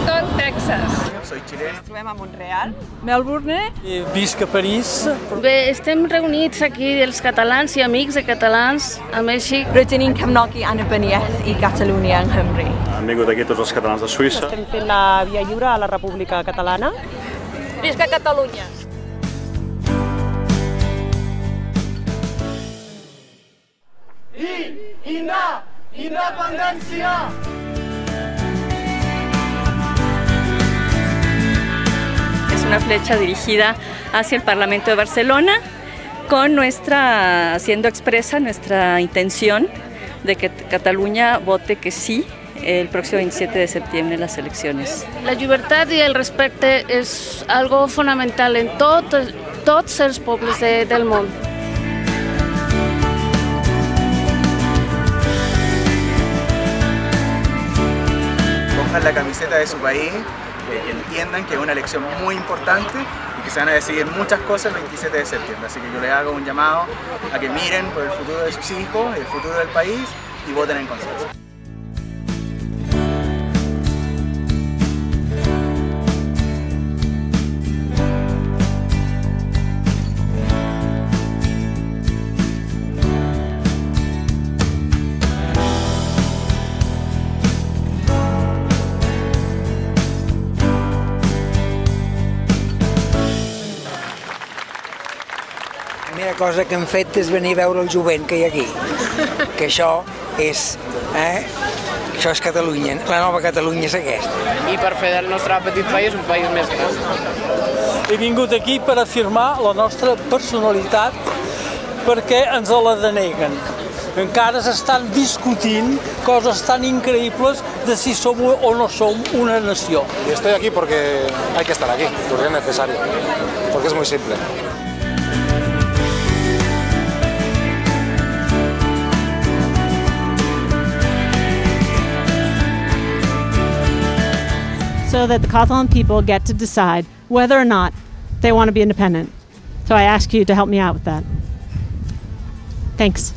Houston, Texas. Soy chileno. Ens trobem a Montreal. Melbourne. Visc a París. Bé, estem reunits aquí els catalans i amics de catalans a Mèxic. Rydyn ni'n cefnogi annibyniaeth i Catalunya yng Nghymru. Han vingut aquí tots els catalans de Suïssa. Estem fent la Via Lliure a la República Catalana. Visca Catalunya! Independència! Es una flecha dirigida hacia el Parlamento de Barcelona, haciendo expresa nuestra intención de que Cataluña vote que sí el próximo 27 de septiembre en las elecciones. La llibertat i el respecte és algo fonamental en tots els pobles del món. Pongan la camiseta de su país, que entiendan que es una elección muy importante y que se van a decidir muchas cosas el 27 de septiembre. Así que yo les hago un llamado a que miren por el futuro de sus hijos, el futuro del país y voten en conciencia. La primera cosa que hem fet és venir a veure el jovent que hi ha aquí, que això és Catalunya, la nova Catalunya és aquesta. I per fer del nostre petit país un país més gran. He vingut aquí per afirmar la nostra personalitat perquè ens la deneguen. Encara s'estan discutint coses tan increïbles de si som o no som una nació. Y estoy aquí porque hay que estar aquí, porque es necesario, porque es muy simple. So that the Catalan people get to decide whether or not they want to be independent. So I ask you to help me out with that. Thanks.